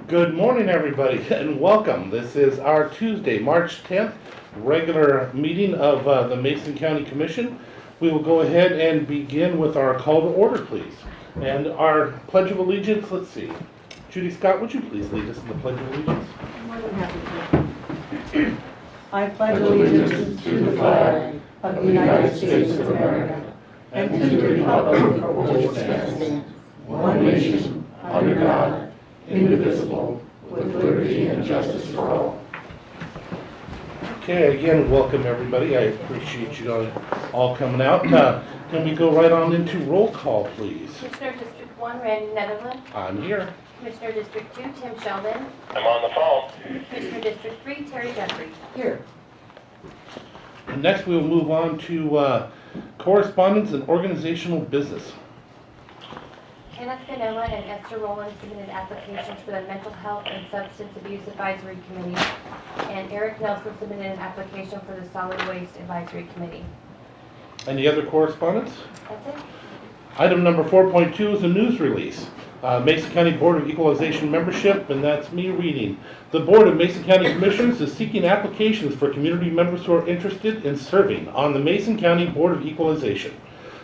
Good morning, everybody, and welcome. This is our Tuesday, March 10th, regular meeting of the Mason County Commission. We will go ahead and begin with our call to order, please. And our Pledge of Allegiance, let's see. Judy Scott, would you please lead us in the Pledge of Allegiance? I'm more than happy to. I pledge allegiance to the flag of the United States of America and to the republic for which it stands, one nation, under God, indivisible, with liberty and justice for all. Okay, again, welcome everybody. I appreciate you all coming out. Can we go right on into roll call, please? Commissioner District 1, Randy Netherland. I'm here. Commissioner District 2, Tim Sheldon. I'm on the phone. Commissioner District 3, Terry Jeffries. Here. And next we will move on to correspondence and organizational business. Kenneth Ganella and Esther Rowland submitted applications for the Mental Health and Substance Abuse Advisory Committee, and Eric Nelson submitted an application for the Solid Waste Advisory Committee. Any other correspondence? That's it. Item number 4.2 is a news release. Mason County Board of Equalization membership, and that's me reading. The Board of Mason County Commissioners is seeking applications for community members who are interested in serving on the Mason County Board of Equalization.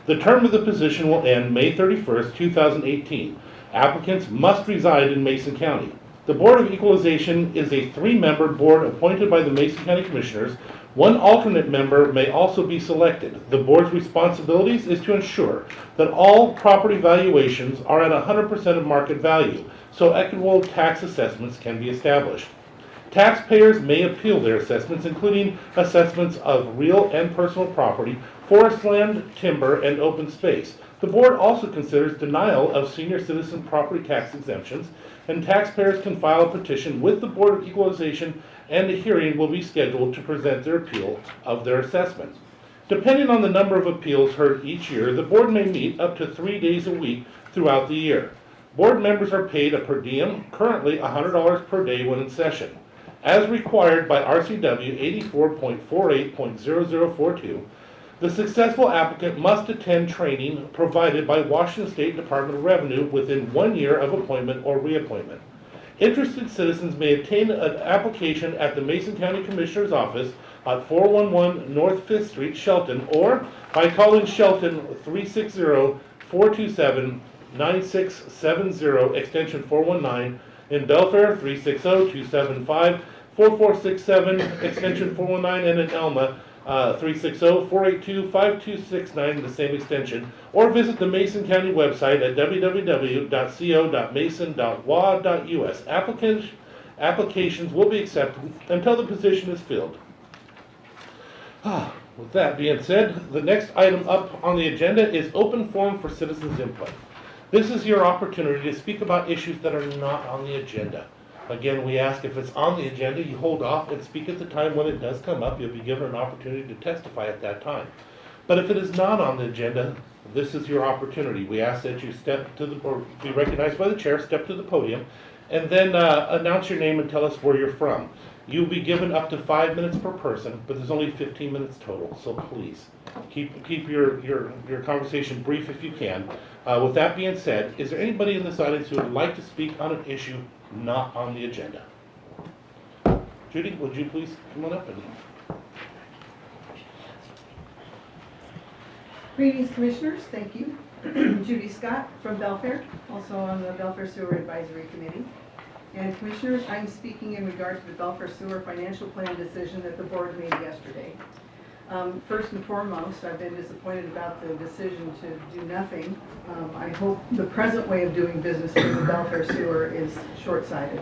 The term of the position will end May 31st, 2018. Applicants must reside in Mason County. The Board of Equalization is a 3-member board appointed by the Mason County Commissioners. One alternate member may also be selected. The board's responsibilities is to ensure that all property valuations are at 100% of market value, so equitable tax assessments can be established. Taxpayers may appeal their assessments, including assessments of real and personal property, forest land, timber, and open space. The board also considers denial of senior citizen property tax exemptions, and taxpayers can file a petition with the Board of Equalization, and a hearing will be scheduled to present their appeal of their assessment. Depending on the number of appeals heard each year, the board may meet up to 3 days a week throughout the year. Board members are paid a per diem, currently $100 per day when in session. As required by RCW 84.48.0042, the successful applicant must attend training provided by Washington State Department of Revenue within 1 year of appointment or reappointment. Interested citizens may obtain an application at the Mason County Commissioner's Office at 411 North 5th Street, Shelton, or by calling Shelton 360-427-9670, extension 419, in Belfair 360-275-4467, extension 419, and in Elma 360-482-5269, the same extension, or visit the Mason County website at www.co.mason.wa.us. Applications will be accepted until the position is filled. With that being said, the next item up on the agenda is open forum for citizens' input. This is your opportunity to speak about issues that are not on the agenda. Again, we ask if it's on the agenda, you hold off and speak at the time when it does come up. You'll be given an opportunity to testify at that time. But if it is not on the agenda, this is your opportunity. We ask that you step to the, or be recognized by the chair, step to the podium, and then announce your name and tell us where you're from. You'll be given up to 5 minutes per person, but there's only 15 minutes total, so please keep your conversation brief if you can. With that being said, is there anybody in this audience who would like to speak on an issue not on the agenda? Judy, would you please come on up? Greetings, Commissioners. Thank you. Judy Scott from Belfair, also on the Belfair Sewer Advisory Committee. And Commissioners, I'm speaking in regard to the Belfair Sewer Financial Plan decision that the board made yesterday. First and foremost, I've been disappointed about the decision to do nothing. I hope the present way of doing business with the Belfair Sewer is short-sighted.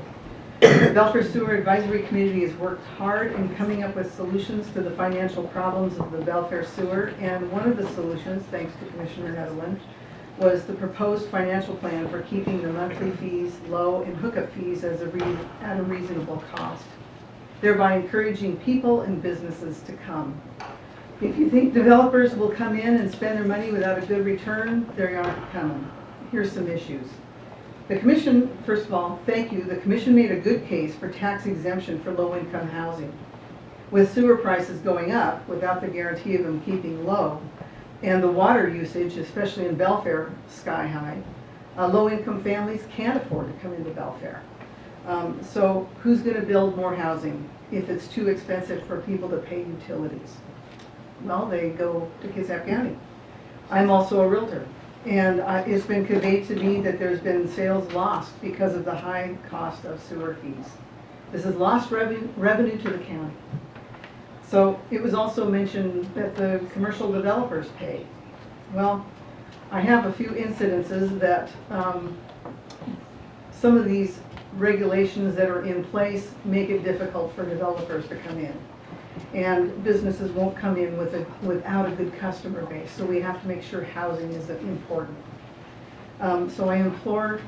The Belfair Sewer Advisory Committee has worked hard in coming up with solutions to the financial problems of the Belfair Sewer, and one of the solutions, thanks to Commissioner Netherland, was the proposed financial plan for keeping the monthly fees low and hookup fees at a reasonable cost, thereby encouraging people and businesses to come. If you think developers will come in and spend their money without a good return, they aren't coming. Here's some issues. The Commission, first of all, thank you. The Commission made a good case for tax exemption for low-income housing. With sewer prices going up without the guarantee of them keeping low, and the water usage, especially in Belfair, sky high, low-income families can't afford to come into Belfair. So who's going to build more housing if it's too expensive for people to pay utilities? Well, they go to Kitsap County. I'm also a realtor, and it's been conveyed to me that there's been sales lost because of the high cost of sewer fees. This is lost revenue to the county. So it was also mentioned that the commercial developers pay. Well, I have a few incidences that some of these regulations that are in place make it difficult for developers to come in. And businesses won't come in without a good customer base, so we have to make sure housing is important. So I implore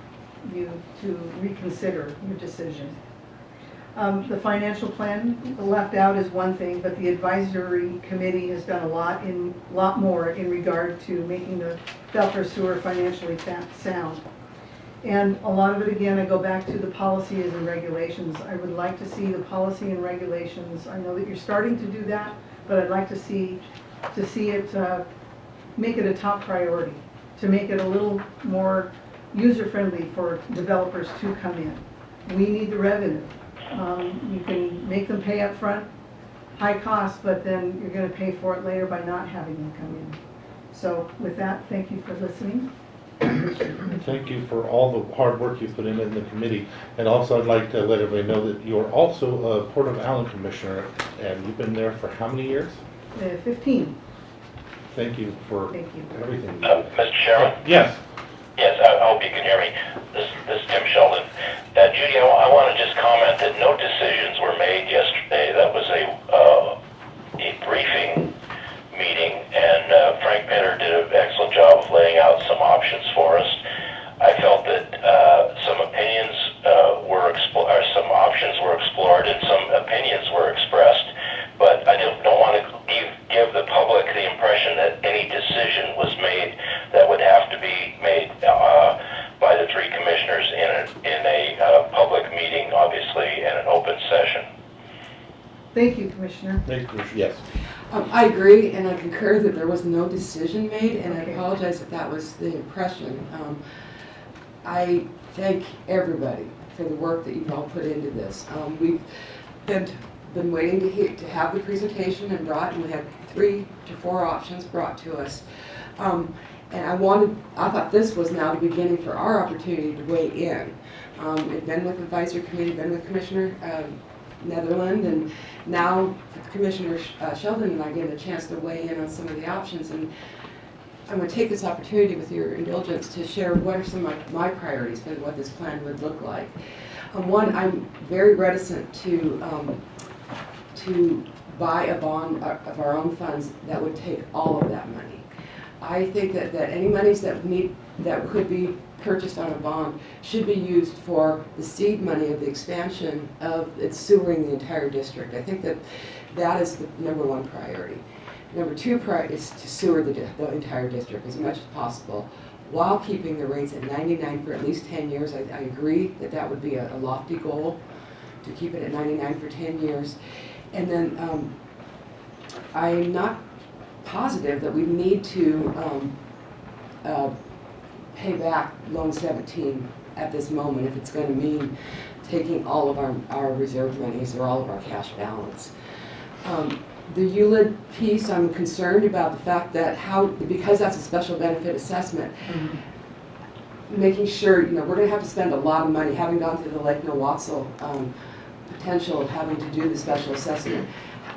you to reconsider your decision. The financial plan left out is one thing, but the advisory committee has done a lot more in regard to making the Belfair Sewer financially sound. And a lot of it, again, I go back to the policies and regulations. I would like to see the policy and regulations. I know that you're starting to do that, but I'd like to see it, make it a top priority, to make it a little more user-friendly for developers to come in. We need the revenue. You can make them pay up front, high cost, but then you're going to pay for it later by not having them come in. So with that, thank you for listening. Thank you for all the hard work you put in the committee. And also I'd like to let everybody know that you're also a Port of Allen Commissioner, and you've been there for how many years? 15. Thank you for everything you did. Mr. Chairman? Yes. Yes, I hope you can hear me. This is Tim Sheldon. Judy, I want to just comment that no decisions were made yesterday. That was a briefing meeting, and Frank Pitter did an excellent job of laying out some options for us. I felt that some opinions some options were explored and some opinions were expressed, but I don't want to give the public the impression that any decision was made that would have to be made by the three commissioners in a public meeting, obviously, in an open session. Thank you, Commissioner. Thank you, Commissioner. Yes. I agree, and I concur that there was no decision made, and Okay. I apologize if that was the impression. I thank everybody for the work that you've all put into this. We've been waiting to have the presentation and we had 3 to 4 options brought to us. And I thought this was now the beginning for our opportunity to weigh in. I've been with the advisory committee, been with Commissioner Netherland, and now Commissioner Sheldon and I get a chance to weigh in on some of the options. And I'm going to take this opportunity with your indulgence to share what are some of my priorities for what this plan would look like. One, I'm very reticent to buy a bond of our own funds that would take all of that money. I think that any monies that could be purchased on a bond should be used for the seed money of the expansion of its sewering the entire district. I think that is the #1 priority. Number 2 priority is to sewer the entire district as much as possible while keeping the rates at 99 for at least 10 years. I agree that would be a lofty goal, to keep it at 99 for 10 years. And then I'm not positive that we need to pay back Loan 17 at this moment if it's going to mean taking all of our reserve monies or all of our cash balance. The ULID piece, I'm concerned about the fact that because that's a special benefit assessment, making sure, we're going to have to spend a lot of money, having gone through the Lake Nowatzel potential of having to do the special assessment.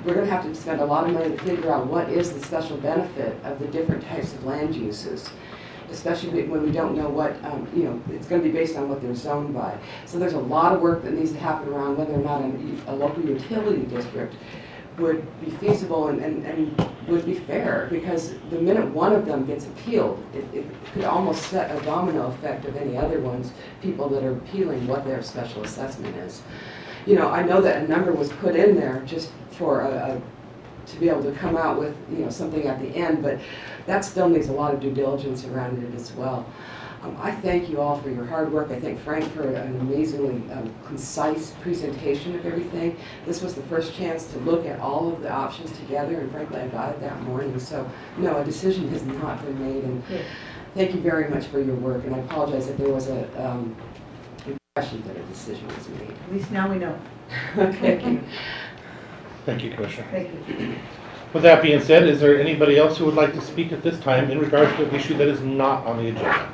We're going to have to spend a lot of money to figure out what is the special benefit of the different types of land uses, especially when we don't know what, it's going to be based on what they're zoned by. So there's a lot of work that needs to happen around whether or not a local utility district would be feasible and would be fair, because the minute one of them gets appealed, it could almost set a domino effect of any other ones, people that are appealing what their special assessment is. I know that a number was put in there just for to be able to come out with something at the end, but that still needs a lot of due diligence around it as well. I thank you all for your hard work. I thank Frank for an amazingly concise presentation of everything. This was the first chance to look at all of the options together, and frankly, I got it that morning. So, no, a decision has not been made, and thank you very much for your work. And I apologize if there was a impression that a decision was made. At least now we know. Okay. Thank you, Commissioner. Thank you. With that being said, is there anybody else who would like to speak at this time in regards to an issue that is not on the agenda?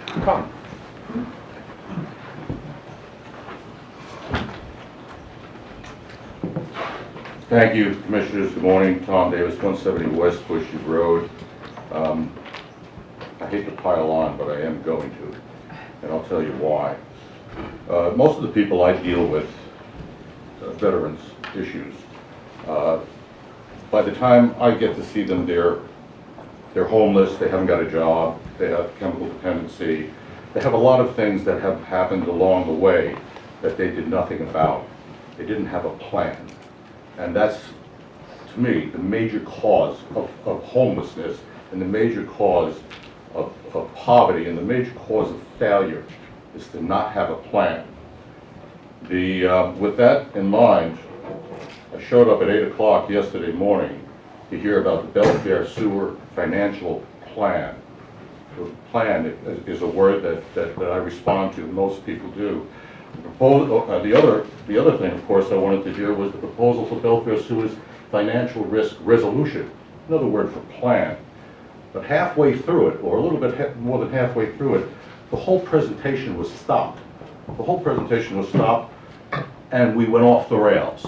Tom? Thank you, Commissioners. Good morning. Tom Davis, 170 West Bushy Road. I hate to pile on, but I am going to, and I'll tell you why. Most of the people I deal with, veterans issues, by the time I get to see them, they're homeless, they haven't got a job, they have chemical dependency, they have a lot of things that have happened along the way that they did nothing about. They didn't have a plan. And that's, to me, the major cause of homelessness and the major cause of poverty and the major cause of failure is to not have a plan. With that in mind, I showed up at 8 o'clock yesterday morning to hear about the Belfair Sewer Financial Plan. The plan is a word that I respond to, most people do. The other thing, of course, I wanted to hear was the proposal for Belfair Sewer's financial risk resolution, another word for plan. But halfway through it, or a little bit more than halfway through it, the whole presentation was stopped. The whole presentation was stopped, and we went off the rails.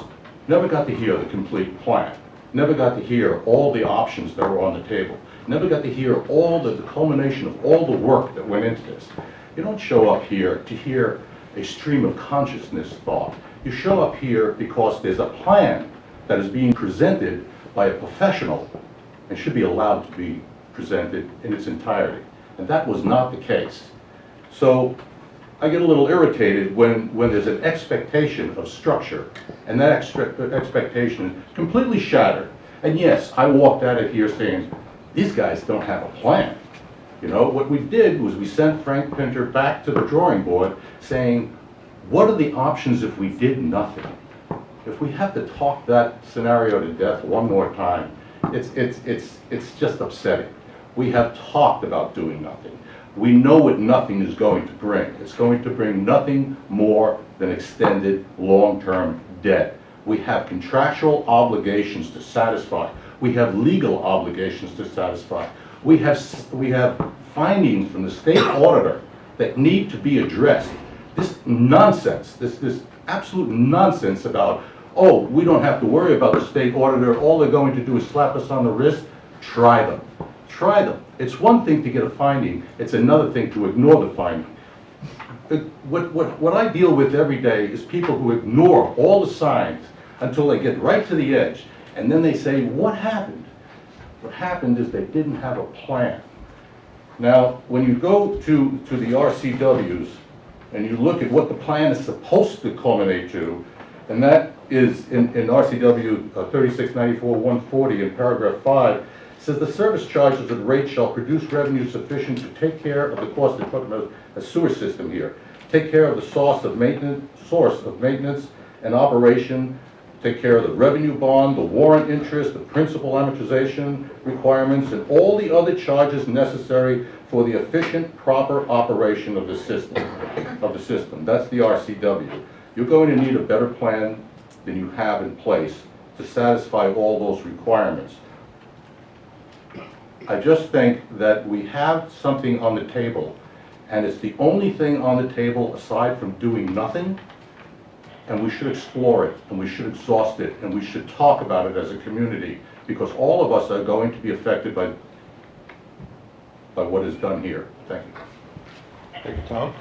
Never got to hear the complete plan. Never got to hear all the options that were on the table. Never got to hear all the culmination of all the work that went into this. You don't show up here to hear a stream of consciousness thought. You show up here because there's a plan that is being presented by a professional and should be allowed to be presented in its entirety. And that was not the case. So I get a little irritated when there's an expectation of structure and that expectation is completely shattered. And yes, I walked out of here saying, these guys don't have a plan. You know, what we did was we sent Frank Pinter back to the drawing board saying, what are the options if we did nothing? If we have to talk that scenario to death one more time, it's just upsetting. We have talked about doing nothing. We know what nothing is going to bring. It's going to bring nothing more than extended long-term debt. We have contractual obligations to satisfy. We have legal obligations to satisfy. We have findings from the state auditor that need to be addressed. This nonsense, this absolute nonsense about, oh, we don't have to worry about the state auditor, all they're going to do is slap us on the wrist. Try them. Try them. It's one thing to get a finding, it's another thing to ignore the finding. What I deal with every day is people who ignore all the signs until they get right to the edge, and then they say, what happened? What happened is they didn't have a plan. Now, when you go to the RCWs and you look at what the plan is supposed to culminate to, and that is in RCW 3694-140 in paragraph 5, says the service charges and rates shall produce revenue sufficient to take care of the cost of talking about a sewer system here, take care of the source of maintenance and operation, take care of the revenue bond, the warrant interest, the principal amortization requirements, and all the other charges necessary for the efficient, proper operation of the system. That's the RCW. You're going to need a better plan than you have in place to satisfy all those requirements. I just think that we have something on the table, and it's the only thing on the table aside from doing nothing, and we should explore it, and we should exhaust it, and we should talk about it as a community, because all of us are going to be affected by what is done here. Thank you. Thank you, Tom.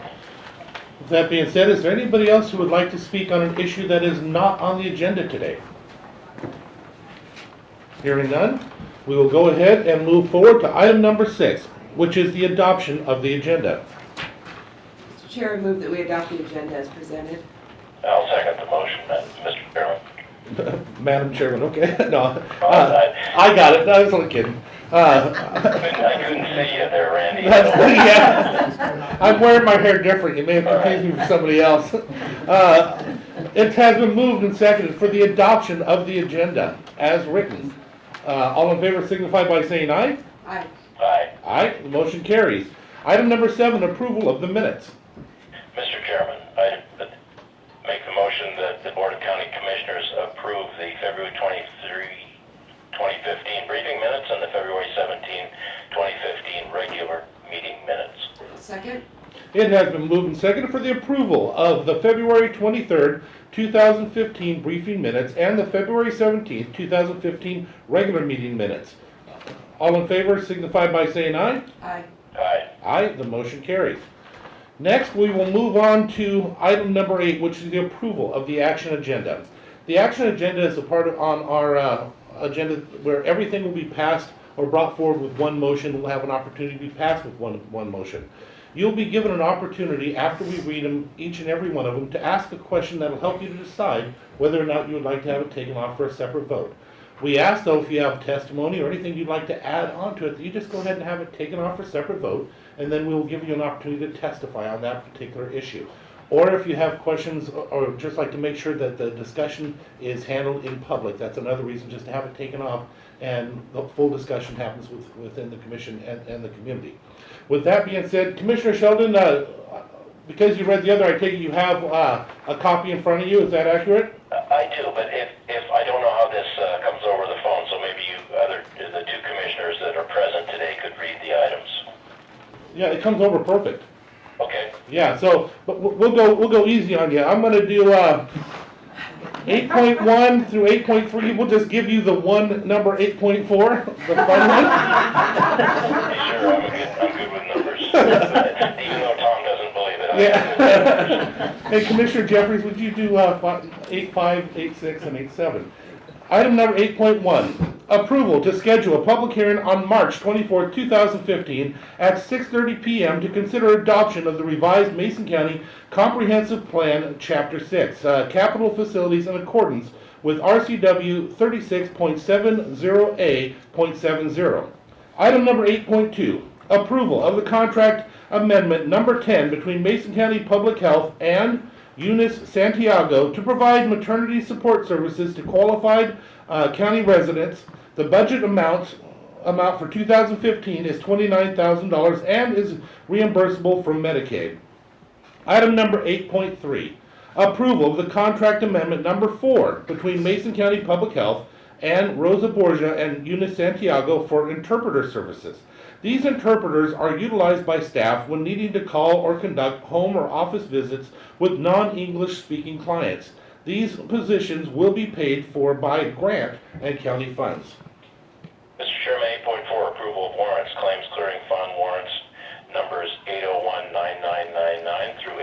With that being said, is there anybody else who would like to speak on an issue that is not on the agenda today? Hearing none, we will go ahead and move forward to item number 6, which is the adoption of the agenda. Mr. Chair, I move that we adopt the agenda as presented. I'll second the motion, Mr. Chairman. Madam Chairman, okay? No, I got it. I was only kidding. I couldn't see you there, Randy. That's good, yeah. I'm wearing my hair different. You may have confused me for somebody else. It has been moved and seconded for the adoption of the agenda as written. All in favor signify by saying aye. Aye. Aye. Aye, the motion carries. Item number 7, approval of the minutes. Mr. Chairman, approve the February 23, 2015 briefing minutes and the February 17, 2015 regular meeting minutes. Second? It has been moved and seconded for the approval of the February 23rd, 2015 briefing minutes and the February 17th, 2015 regular meeting minutes. All in favor signify by saying aye. Aye. Aye. Aye, the motion carries. Next, we will move on to item number 8, which is the approval of the action agenda. The action agenda is a part of on our agenda where everything will be passed or brought forward with one motion. We'll have an opportunity to be passed with one motion. You'll be given an opportunity after we read them, each and every one of them, to ask a question that will help you to decide whether or not you would like to have it taken off for a separate vote. We ask, though, if you have testimony or anything you'd like to add on to it, that you just go ahead and have it taken off for a separate vote, and then we'll give you an opportunity to testify on that particular issue. Or if you have questions or just like to make sure that the discussion is handled in public, that's another reason just to have it taken off and the full discussion happens within the commission and the community. With that being said, Commissioner Sheldon, because you read the other, I take it you have a copy in front of you, is that accurate? I do, but if I don't know how this comes over the phone, so maybe the two commissioners that are present today could read the items. Yeah, it comes over perfect. Okay. Yeah, so but we'll go easy on you. I'm gonna do 8.1 through 8.3. We'll just give you the one number 8.4, the fun one. Sure, I'm good with numbers. Even though Tom doesn't believe it. Yeah. Hey, Commissioner Jeffries, would you do 8.5, 8.6, and 8.7? Item number 8.1. Approval to schedule a public hearing on March 24, 2015 at 6:30 p.m. to consider adoption of the revised Mason County Comprehensive Plan, Chapter 6, capital facilities in accordance with RCW 36.70A.70. Item number 8.2. Approval of the contract amendment number 10 between Mason County Public Health and Eunice Santiago to provide maternity support services to qualified county residents. The budget amount for 2015 is $29,000 and is reimbursable from Medicaid. Item number 8.3, approval of the contract amendment number 4 between Mason County Public Health and Rosa Borgia and Eunice Santiago for interpreter services. These interpreters are utilized by staff when needing to call or conduct home or office visits with non-English speaking clients. These positions will be paid for by grant and county funds. Mr. Chairman, 8.4, approval of warrants, claims clearing fund warrants, numbers 801-9999 through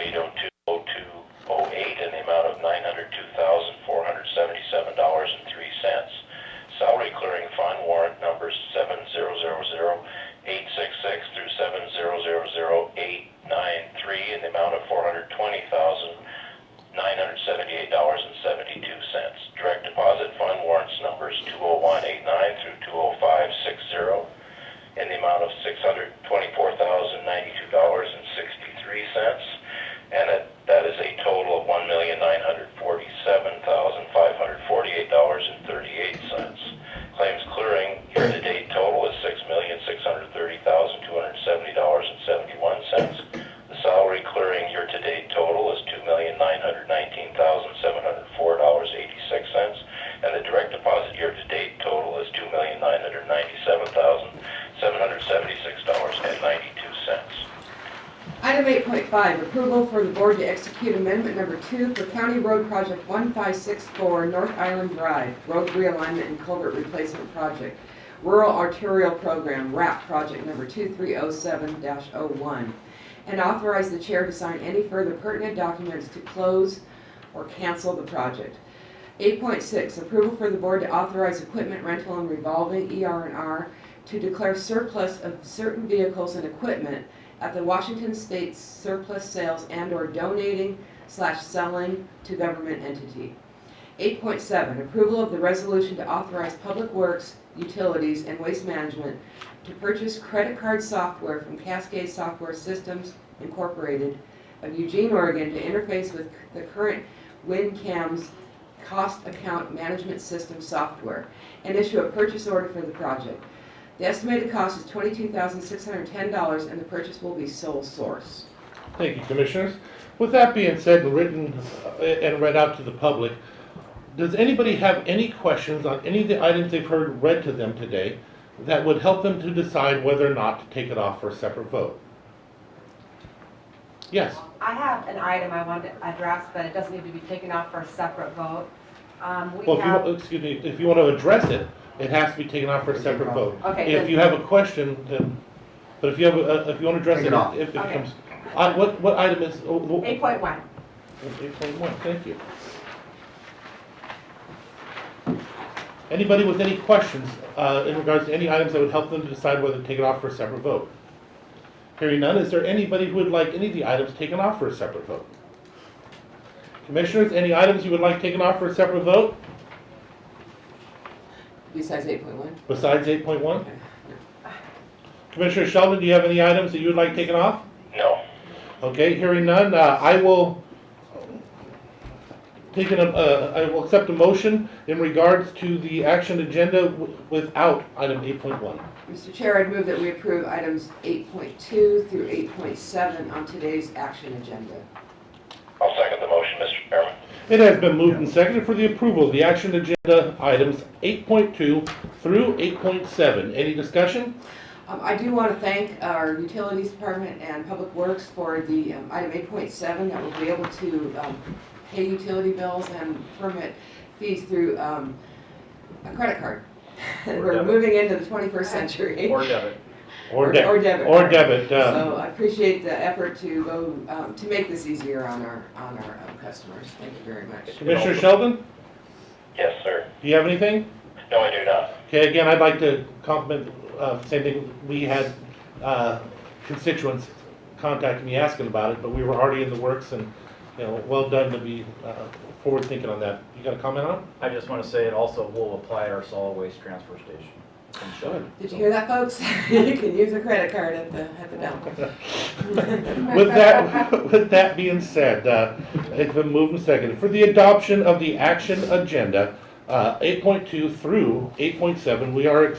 802-0208 in the amount of $902,477.03. Salary clearing fund warrant numbers 7000866 through 7000893 in the amount of $420,978.72. Direct deposit fund warrants numbers 20189 through 20560 in the amount of $624,092.63, and that is a total of $1,947,548.38. Claims clearing year-to-date total is $6,630,270.71. The salary clearing year-to-date total is $2,919,704.86, and the direct deposit year-to-date total is $2,997,776.92. Item 8.5, approval for the board to execute amendment number 2 for County Road Project 1564 North Island Drive, Road Realignment and Culvert Replacement Project, Rural Arterial Program, RAP Project number 2307-01, and authorize the chair to sign any further pertinent documents to close or cancel the project. 8.6, approval for the board to authorize equipment rental and revolving ER&R to declare surplus of certain vehicles and equipment at the Washington State Surplus Sales and/or donating/selling to government entity. 8.7, approval of the resolution to authorize Public Works, Utilities, and Waste Management to purchase credit card software from Cascade Software Systems Incorporated of Eugene, Oregon to interface with the current WinCam's cost account management system software and issue a purchase order for the project. The estimated cost is $22,610 and the purchase will be sole source. Thank you, Commissioners. With that being said and written and read out to the public, Does anybody have any questions on any of the items they've heard read to them today that would help them to decide whether or not to take it off for a separate vote? Yes. I have an item I want to address, but it doesn't need to be taken off for a separate vote. Well, excuse me, if you want to address it, it has to be taken off for a separate vote. Okay, If then- you have a question, then, but if you have, if you want to address Take it, it off. if it Okay. comes, what item is? 8.1. 8.1, thank you. Anybody with any questions in regards to any items that would help them to decide whether to take it off for a separate vote? Hearing none, is there anybody who would like any of the items taken off for a separate vote? Commissioners, any items you would like taken off for a separate vote Besides 8.1? besides 8.1? Commissioner Sheldon, do you have any items that you would like taken off? No. Okay, hearing none, I will I will accept a motion in regards to the action agenda without item 8.1. Mr. Chair, I'd move that we approve items 8.2 through 8.7 on today's action agenda. I'll second the motion, Mr. Chairman. It has been moved and seconded for the approval of the action agenda items 8.2 through 8.7. Any discussion? I do want to thank our Utilities Department and Public Works for the item 8.7 that will be able to pay utility bills and permit fees through a credit card. We're debit. moving into the 21st century. Or debit. Or Or debit. Or debit. So I appreciate the effort to go to make this easier on our customers. Thank you very much. Commissioner Sheldon, Yes, sir. do you have anything? No, I do not. Okay, again, I'd like to compliment, same thing, we had constituents contact me asking about it, but we were already in the works and, you know, well done to be forward thinking on that. You got a comment on it? I just want to say it also will apply at our solid waste transfer station. in Shelby. Did you hear that, folks? You can use a credit card at the dump. With that being said, it's been moved and seconded for the adoption of the action agenda, 8.2 through 8.7. We are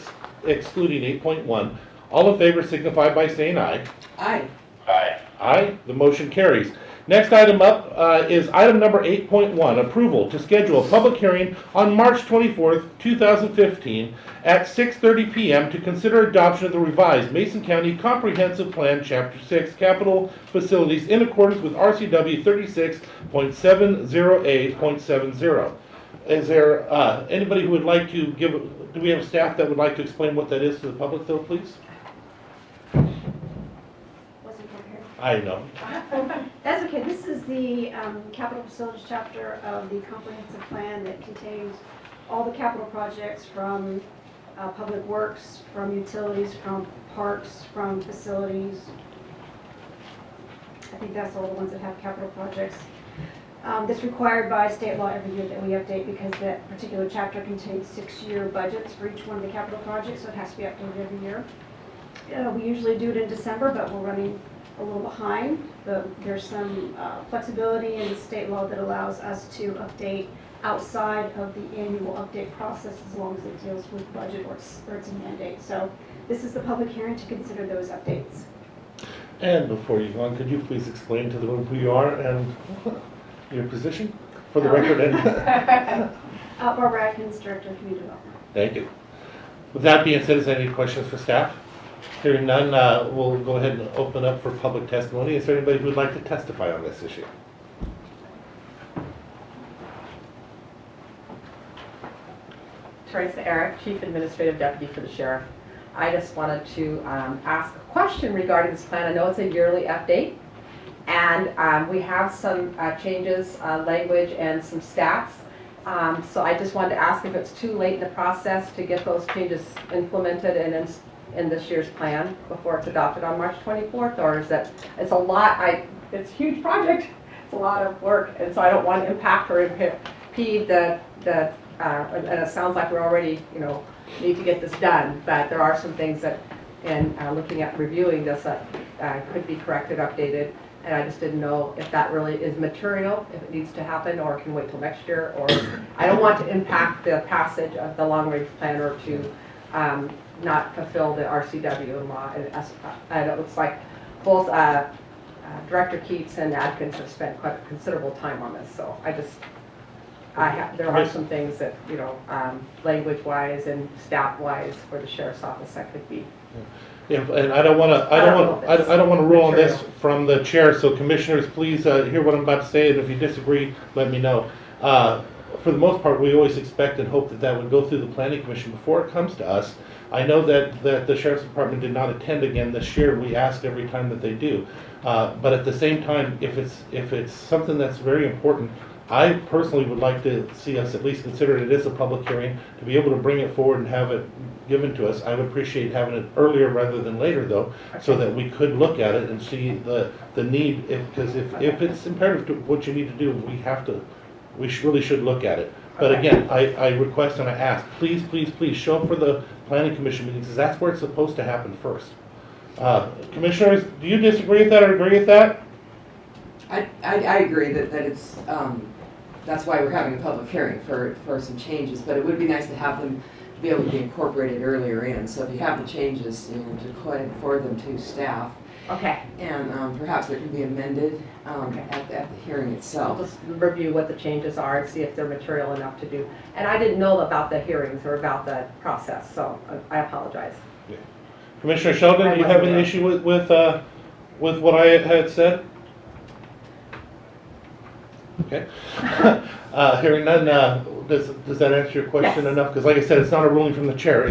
excluding 8.1. All in favor signify by saying aye. Aye. Aye. Aye, the motion carries. Next item up is item number 8.1, approval to schedule a public hearing on March 24th, 2015 at 6:30 p.m. to consider adoption of the revised Mason County Comprehensive Plan, Chapter 6, Capital Facilities in accordance with RCW 36.70A.70. Is there anybody who would like to give, do we have staff that would like to explain what that is to the public though, please? Wasn't prepared. I know. That's okay, this is the capital facilities chapter of the comprehensive plan that contains all the capital projects from public works, from utilities, from parks, from facilities. I think that's all the ones that have capital projects. That's required by state law every year that we update because that particular chapter contains 6-year budgets for each one of the capital projects, so it has to be updated every year. We usually do it in December, but we're running a little behind. There's some flexibility in the state law that allows us to update outside of the annual update process as long as it deals with budget or it's a mandate. So this is the public hearing to consider those updates. And before you go on, could you please explain to the room who you are and your position for the record? And Barbara Atkins, Director of Community Development. thank you. With that being said, is there any questions for staff? Hearing none, we'll go ahead and open up for public testimony. Is there anybody who would like to testify on this issue? Teresa Eric, Chief Administrative Deputy for the Sheriff. I just wanted to ask a question regarding this plan. I know it's a yearly update, and we have some changes, language, and some stats. So I just wanted to ask if it's too late in the process to get those changes implemented and in this year's plan before it's adopted on March 24th, or is that, it's a lot, it's a huge project, it's a lot of work, and so I don't want to impact or impede and it sounds like we're already, need to get this done, but there are some things that, in looking at reviewing this, could be corrected, updated, and I just didn't know if that really is material, if it needs to happen, or can wait till next year, or I don't want to impact the passage of the long-range plan or to not fulfill the RCW and law. And it looks like both Director Keats and Adkins have spent quite considerable time on this, so I just there are some things that, language-wise and staff-wise for the sheriff's office that could be. Yeah, and I don't want to rule on this from the chair, so commissioners, please hear what I'm about to say, and if you disagree, let me know. For the most part, we always expect and hope that that would go through the planning commission before it comes to us. I know that the sheriff's department did not attend again this year. We ask every time that they do. But at the same time, if it's something that's very important, I personally would like to see us at least consider it as a public hearing, to be able to bring it forward and have it given to us. I would appreciate having it earlier rather than later, though, so that we could look at it and see the need, because if it's imperative to what you need to do, we really should look at it. But again, I request and I ask, please, please, please show up for the planning commission meetings, because that's where it's supposed to happen first. Commissioners, do you disagree with that or agree with that? I agree that it's, that's why we're having a public hearing for some changes, but it would be nice to have them be able to be incorporated earlier in. So if you have the changes, to go ahead and forward them to staff. Okay. And perhaps they can be amended at the hearing I'll itself. just review what the changes are and see if they're material enough to do. And I didn't know about the hearings or about the process, so I apologize. Yeah. Commissioner Sheldon, do you have any issue with what I had said? Okay. Hearing none, does that answer your question Yes. enough? Because like I said, it's not a ruling from the chair.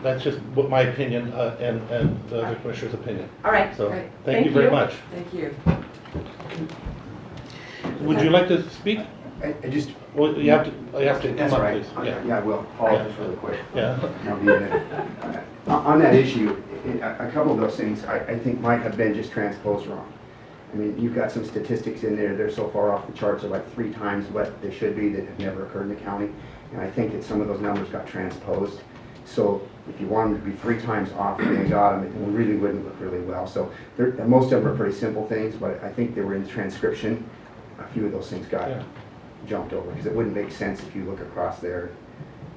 That's just what my opinion and the other commissioner's opinion. All right. So Right. thank you very much. Thank you. Would you like to speak? I just, Well, you have to come that's up, all right. please. Yeah. Yeah, I will. Follow just really quick. Yeah. I'll be in it. On that issue, a couple of those things I think might have been just transposed wrong. I mean, you've got some statistics in there, they're so far off the charts, they're like 3 times what they should be, that have never occurred in the county. And I think that some of those numbers got transposed. So if you want them to be 3 times off and they got them, it really wouldn't look really well. So most of them are pretty simple things, but I think they were in the transcription. A few of those things got jumped over, because it wouldn't make sense if you look across there.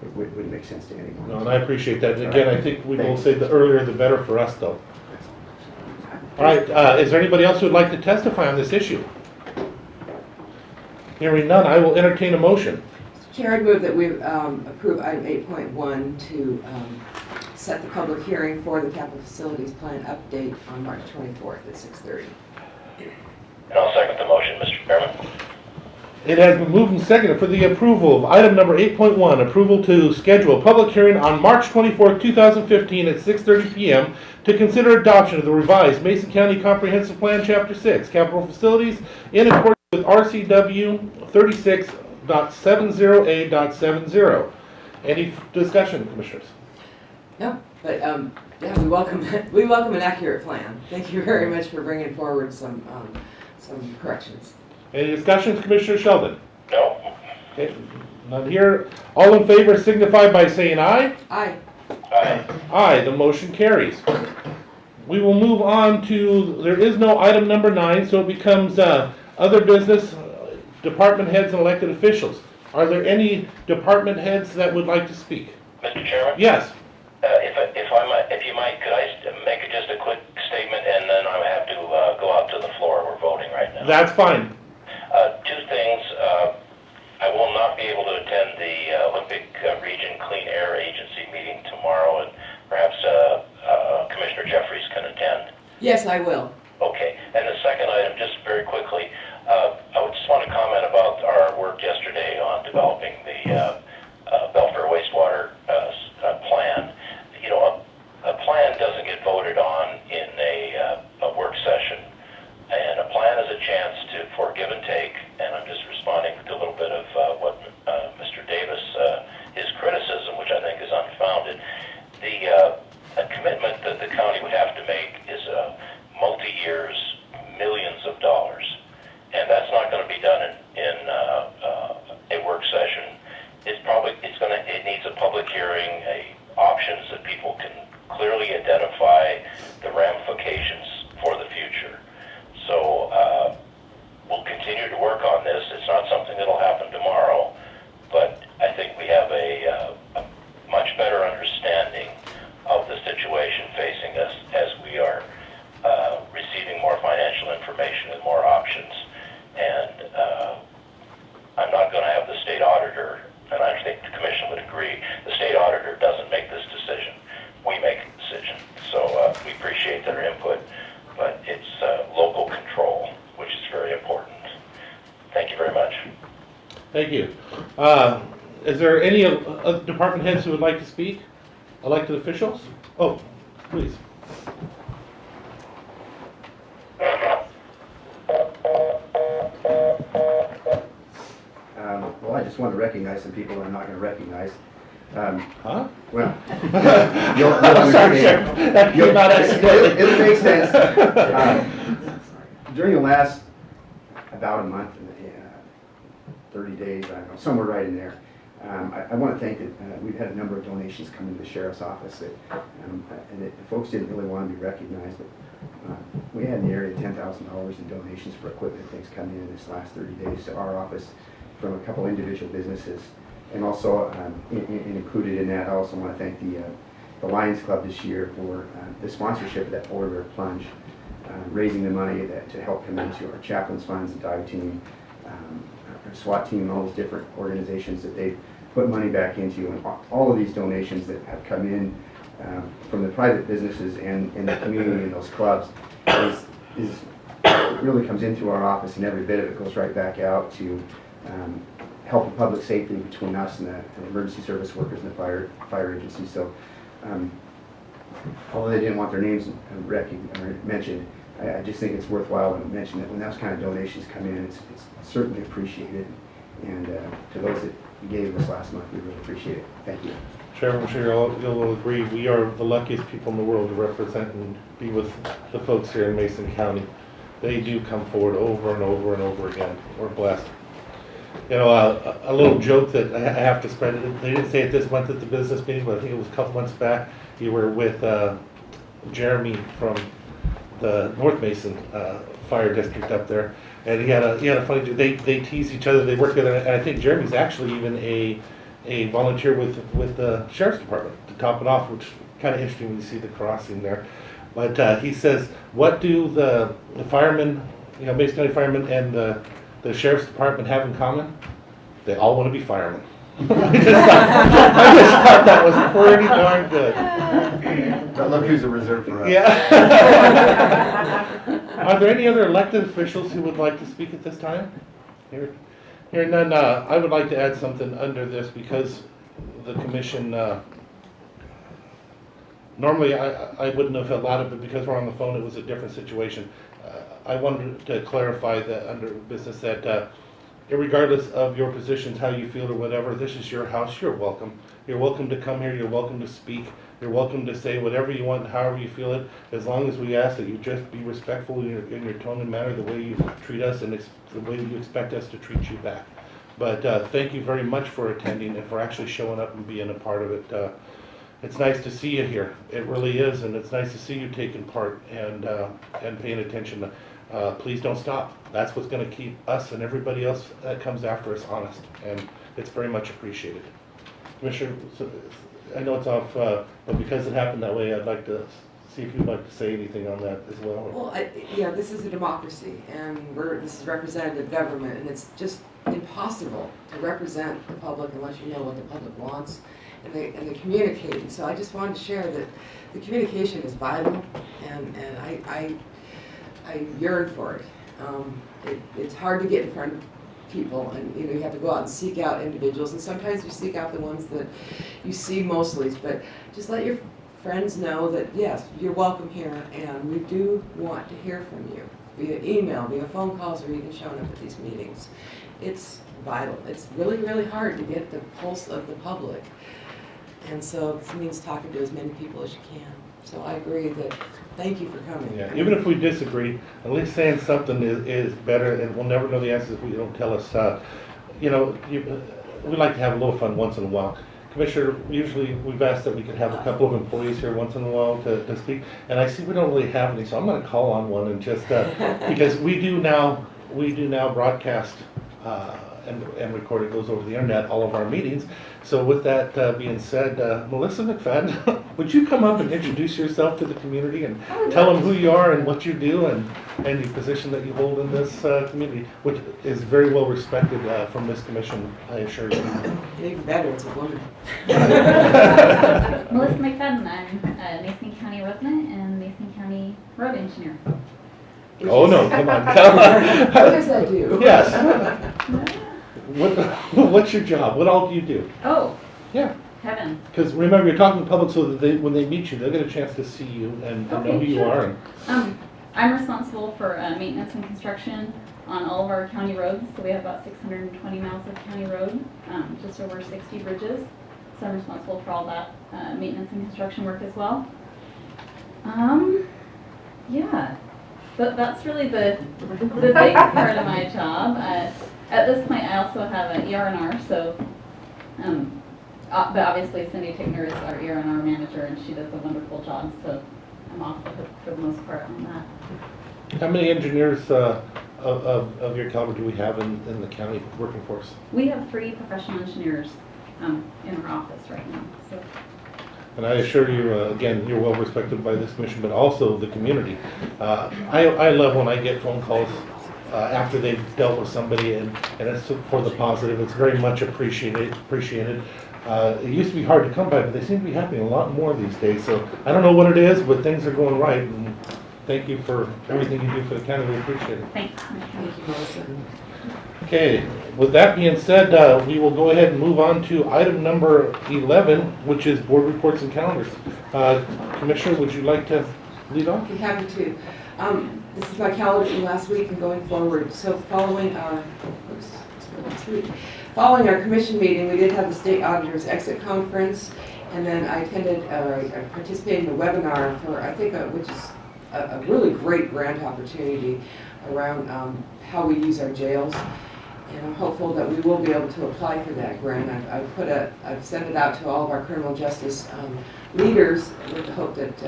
It wouldn't make sense to anyone. No, and I appreciate that. And again, I think we will say the earlier the better for us, though. All right, is there anybody else who would like to testify on this issue? Hearing none, I will entertain a motion. Chair, I'd move that we approve item 8.1 to set the public hearing for the capital facilities plan update on March 24th at 6:30. And I'll second the motion, Mr. Chairman. It has been moved and seconded for the approval of item number 8.1, approval to schedule a public hearing on March 24, 2015 at 6:30 p.m. to consider adoption of the revised Mason County Comprehensive Plan, Chapter 6, Capital Facilities, in accordance with RCW 36.70A.70. Any discussion, Commissioners? No, but yeah, we welcome an accurate plan. Thank you very much for bringing forward some corrections. Any discussions, Commissioner Sheldon? No? Okay, none here. All in favor signify by saying aye. Aye. Aye. Aye, the motion carries. We will move on to, there is no item number 9, so it becomes other business, department heads and elected officials. Are there any department heads that would like to speak? Mr. Chairman? Yes. If you might, could I make just a quick statement, and then I have to go out to the floor. We're voting right now. That's fine. 2 things. I will not be able to attend the Olympic Region Clean Air Agency meeting tomorrow, and perhaps Commissioner Jeffries can attend. Yes, I will. Okay. And the second item, just very quickly, I would just want to comment about our work yesterday on developing the Belfair wastewater plan. You know, a plan doesn't get voted on in a work session, and a plan is a chance for give and take. And I'm just responding to a little bit of what Mr. Davis, his criticism, which I think is unfounded. A commitment that the county would have to make is multi-years, millions of dollars, and that's not going to be done in a work session. It needs a public hearing, options that people can clearly identify the ramifications for the future. So we'll continue to work on this. It's not something that'll happen tomorrow, but I think we have a much better understanding of the situation facing us as we are receiving more financial information and more options. And I'm not going to have the state auditor, and I think the commission would agree, the state auditor doesn't make this decision. We make the decision. So we appreciate their input, but it's local control, which is very important. Thank you very much. Thank you. Is there any other department heads who would like to speak? Elected officials? Oh, please. Well, I just want to recognize some people I'm not going to recognize. Huh? Well, I'm sorry, Sheriff. That came out accidentally. It'll make sense. During the last about a month, 30 days, I don't know, somewhere right in there, I want to thank that we've had a number of donations come into the sheriff's office that, and the folks didn't really want to be recognized, but we had in the area $10,000 in donations for equipment things coming in this last 30 days to our office from a couple individual businesses. And also, included in that, I also want to thank the Lions Club this year for the sponsorship of that Boiler Plunge, raising the money to help come into our chaplains funds, the dive team, our SWAT team, and all those different organizations that they've put money back into. And all of these donations that have come in from the private businesses and the community and those clubs is really comes into our office, and every bit of it goes right back out to help with public safety between us and the emergency service workers and the fire agency. So, although they didn't want their names mentioned, I just think it's worthwhile to mention that when those kind of donations come in, it's certainly appreciated. And to those that gave us last month, we really appreciate it. Thank you. Chairman, I'm sure you'll agree, we are the luckiest people in the world to represent and be with the folks here in Mason County. They do come forward over and over and over again. We're blessed. You know, a little joke that I have to spread, they didn't say it this month at the business meeting, but I think it was a couple months back. You were with Jeremy from the North Mason Fire District up there, and he had a funny joke. They tease each other, they work together, and I think Jeremy's actually even a volunteer with the Sheriff's Department to top it off, which is kind of interesting when you see the crossing there. But he says, what do the firemen, you know, Mason County firemen and the Sheriff's Department have in common? They all want to be firemen. I just thought that was pretty darn good. But look who's a reserve for us. Yeah. Are there any other elected officials who would like to speak at this time? Here none. I would like to add something under this because the commission, normally I wouldn't have allowed it, but because we're on the phone, it was a different situation. I wanted to clarify that under business that regardless of your positions, how you feel or whatever, this is your house, you're welcome. You're welcome to come here, you're welcome to speak, you're welcome to say whatever you want, however you feel it, as long as we ask that you just be respectful in your tone and manner, the way you treat us and the way you expect us to treat you back. But thank you very much for attending and for actually showing up and being a part of it. It's nice to see you here. It really is, and it's nice to see you taking part and paying attention. Please don't stop. That's what's going to keep us and everybody else that comes after us honest, and it's very much appreciated. Commissioner, I know it's off, but because it happened that way, I'd like to see if you'd like to say anything on that as well. Well, yeah, this is a democracy, and this is representative government, and it's just impossible to represent the public unless you know what the public wants and they communicating. So I just wanted to share that the communication is vital, and I yearn for it. It's hard to get in front of people, and you have to go out and seek out individuals, and sometimes you seek out the ones that you see mostly, but just let your friends know that yes, you're welcome here, and we do want to hear from you via email, via phone calls, or even showing up at these meetings. It's vital. It's really, really hard to get the pulse of the public, and so this means talking to as many people as you can. So I agree that thank you for coming. Yeah, even if we disagree, at least saying something is better, and we'll never know the answers if you don't tell us. We like to have a little fun once in a while. Commissioner, usually we've asked that we could have a couple of employees here once in a while to speak, and I see we don't really have any, so I'm going to call on one and just because we do now broadcast and recorded, goes over the internet, all of our meetings. So with that being said, Melissa McFadden, would you come up and introduce yourself to the community and tell them who you are and what you do and the position that you hold in this community, which is very well respected from this commission, I assure you. Even better, it's a woman. Melissa McFadden, I'm a Mason County resident and Mason County road engineer. Oh, no, come on. What does that do? Yes. What's your job? What all do you do? Oh, Yeah. heavens. Because remember, you're talking to the public so that when they meet you, they'll get a chance to see you and know Okay, who you sure. are. And I'm responsible for maintenance and construction on all of our county roads. So we have about 620 miles of county road, just over 60 bridges. So I'm responsible for all that maintenance and construction work as well. Yeah, but that's really the big part of my job. At this point, I also have an ER&R, so, but obviously Cindy Tickner is our ER&R manager, and she does a wonderful job, so I'm off the hook for the most part on that. how many engineers of your caliber do we have in the county working force? We have 3 professional engineers in our office right now, so. And I assure you, again, you're well respected by this commission, but also the community. I love when I get phone calls after they've dealt with somebody and it's for the positive. It's very much appreciated. It used to be hard to come by, but they seem to be happening a lot more these days. So I don't know what it is, but things are going right. And thank you for everything you do for the county. We appreciate it. Thanks. Thank you, Melissa. Okay, with that being said, we will go ahead and move on to item number 11, which is board reports and calendars. Commissioner, would you like to lead off? Be happy to. This is my calendar from last week and going forward. So following our commission meeting, we did have the state auditor's exit conference, and then I participated in a webinar for, I think, which is a really great grant opportunity around how we use our jails. And I'm hopeful that we will be able to apply for that grant. I've sent it out to all of our criminal justice leaders with the hope that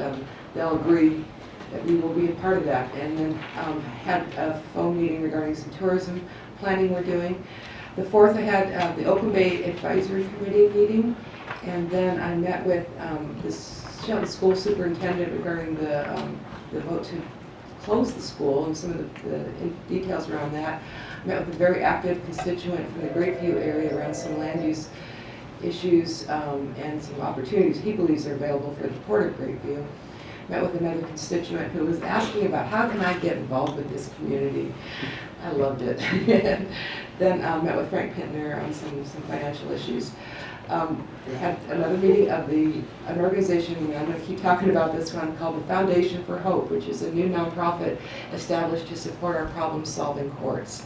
they'll agree that we will be a part of that. And then had a phone meeting regarding some tourism planning we're doing. The 4th, I had the Open Bay Advisory Committee meeting, and then I met with the Shelton School Superintendent regarding the vote to close the school and some of the details around that. I met with a very active constituent from the Greatview area around some land use issues and some opportunities he believes are available for the Port of Greatview. Met with another constituent who was asking about how can I get involved with this community. I loved it. Then met with Frank Pintner on some financial issues. Had another meeting of an organization, and I'm going to keep talking about this one, called the Foundation for Hope, which is a new nonprofit established to support our problem-solving courts.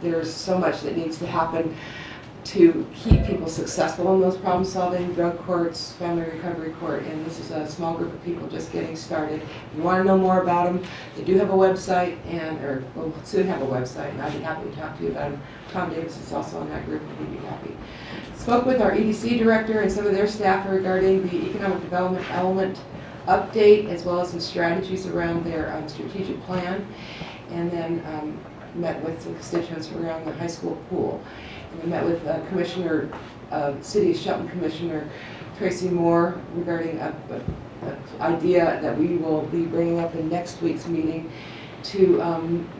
There's so much that needs to happen to keep people successful in those problem-solving, drug courts, family recovery court, and this is a small group of people just getting started. If you want to know more about them, they do have a website, or will soon have a website, and I'd be happy to talk to you about them. Tom Davis is also on that group, and he'd be happy. Spoke with our EDC director and some of their staff regarding the economic development element update, as well as some strategies around their strategic plan, and then met with some constituents around the high school pool. And we met with City of Shelton Commissioner Tracy Moore regarding an idea that we will be bringing up in next week's meeting to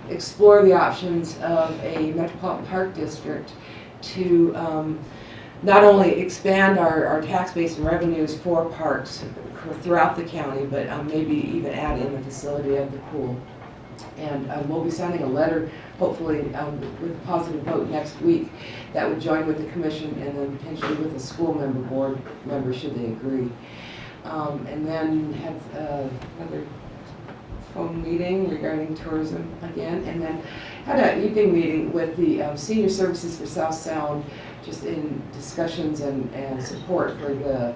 explore the options of a Metropolitan Park District to not only expand our tax base and revenues for parks throughout the county, but maybe even add in the facility of the pool. And we'll be sending a letter, hopefully with a positive vote next week, that would join with the commission and then potentially with the school board member should they agree. And then have another phone meeting regarding tourism again, and then had an evening meeting with the Senior Services for South Sound, just in discussions and support for the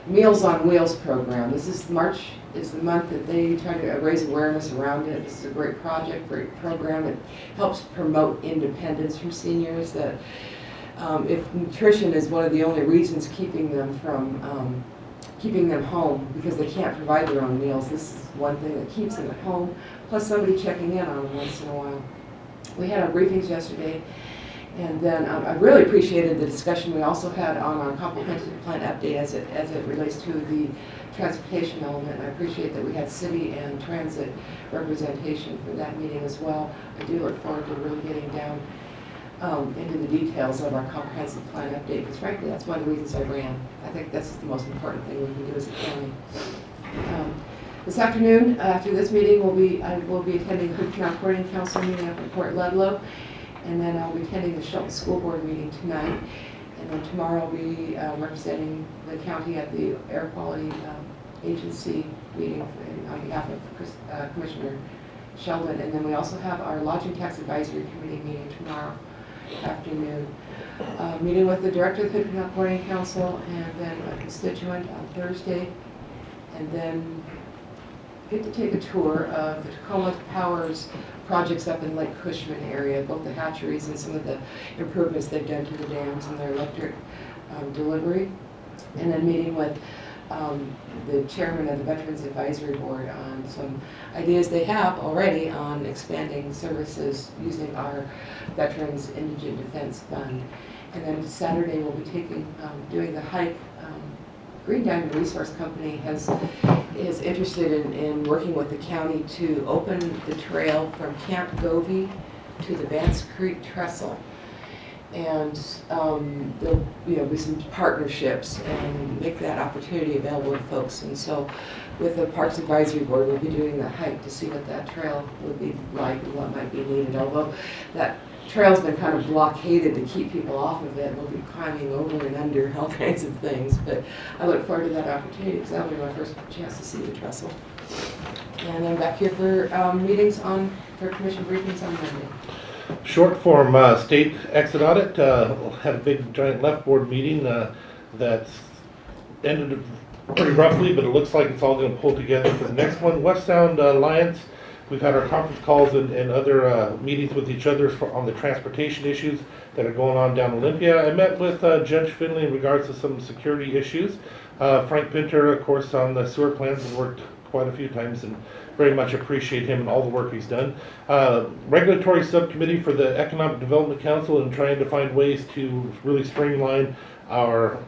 Meals on Wheels program. This is March is the month that they try to raise awareness around it. This is a great project, great program. It helps promote independence from seniors, that if nutrition is one of the only reasons keeping them from keeping them home because they can't provide their own meals, this is one thing that keeps them at home, plus somebody checking in on them once in a while. We had our briefings yesterday, and then I really appreciated the discussion we also had on our comprehensive plan update as it relates to the transportation element. I appreciate that we had city and transit representation for that meeting as well. I do look forward to really getting down into the details of our comprehensive plan update, because frankly, that's one of the reasons I ran. I think that's the most important thing we can do as a county. This afternoon, after this meeting, I will be attending Hood Canal Coordinating Council meeting up in Port Ludlow, and then I'll be attending the Shelton School Board meeting tonight. And then tomorrow I'll be representing the county at the Air Quality Agency meeting on behalf of Commissioner Sheldon. And then we also have our Lodging Tax Advisory Committee meeting tomorrow afternoon. Meeting with the Director of the Hood Canal Coordinating Council and then a constituent on Thursday. And then get to take a tour of the Tacoma Power's projects up in Lake Cushman area, both the hatcheries and some of the improvements they've done to the dams and their electric delivery. And then meeting with the chairman of the Veterans Advisory Board on some ideas they have already on expanding services using our Veterans Indigent Defense Fund. And then Saturday we'll be doing the hike. Green Diamond Resource Company is interested in working with the county to open the trail from Camp Govey to the Vance Creek Trestle. And there'll be some partnerships and make that opportunity available to folks. And so with the Parks Advisory Board, we'll be doing the hike to see what that trail would be like and what might be needed. Although that trail's been kind of blockaded to keep people off of it. We'll be climbing over and under all kinds of things. But I look forward to that opportunity because that'll be my first chance to see the trestle. And I'm back here for for commission briefings on Monday. Short form state exit audit, had a big giant left board meeting that's ended pretty roughly, but it looks like it's all going to pull together for the next one. West Sound Alliance, we've had our conference calls and other meetings with each other on the transportation issues that are going on down Olympia. I met with Judge Finley in regards to some security issues. Frank Pinter, of course, on the sewer plans, has worked quite a few times and very much appreciate him and all the work he's done. Regulatory subcommittee for the Economic Development Council and trying to find ways to really streamline our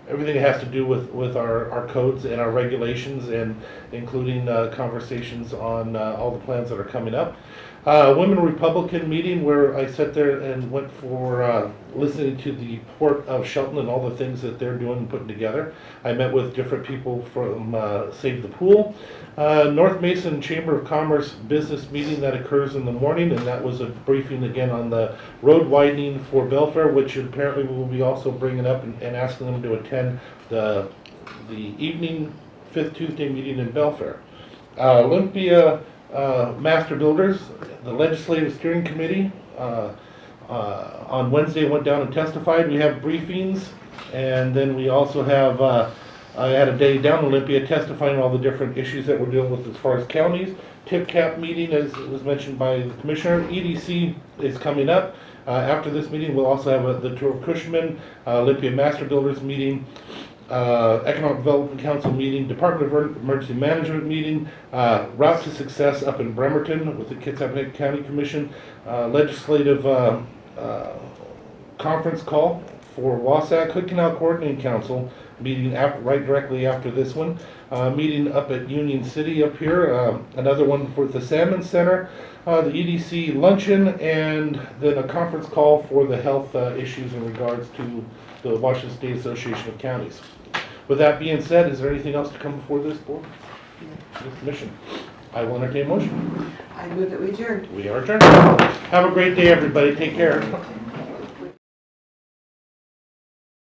everything that has to do with our codes and our regulations, and including conversations on all the plans that are coming up. Women Republican meeting where I sat there and went for listening to the Port of Shelton and all the things that they're doing and putting together. I met with different people from Save the Pool. North Mason Chamber of Commerce business meeting that occurs in the morning, and that was a briefing again on the road widening for Belfair, which apparently we will be also bringing up and asking them to attend the evening 5th Tuesday meeting in Belfair. Olympia Master Builders, the Legislative Steering Committee on Wednesday went down and testified. We have briefings, and then we also have I had a day down in Olympia testifying on all the different issues that we're dealing with as far as counties. TIPCAP meeting, as was mentioned by the Commissioner. EDC is coming up. After this meeting, we'll also have the tour of Cushman, Olympia Master Builders meeting, Economic Development Council meeting, Department of Emergency Management meeting, Route to Success up in Bremerton with the Kitsappaquiddick County Commission, legislative conference call for Wasac, Hood Canal Coordinating Council meeting right directly after this one, meeting up at Union City up here, another one for the Salmon Center, the EDC luncheon, and then a conference call for the health issues in regards to the Washington State Association of Counties. With that being said, is there anything else to come before this board? This commission. I will entertain a motion. I move that we adjourn. We are adjourned. Have a great day, everybody. Take care.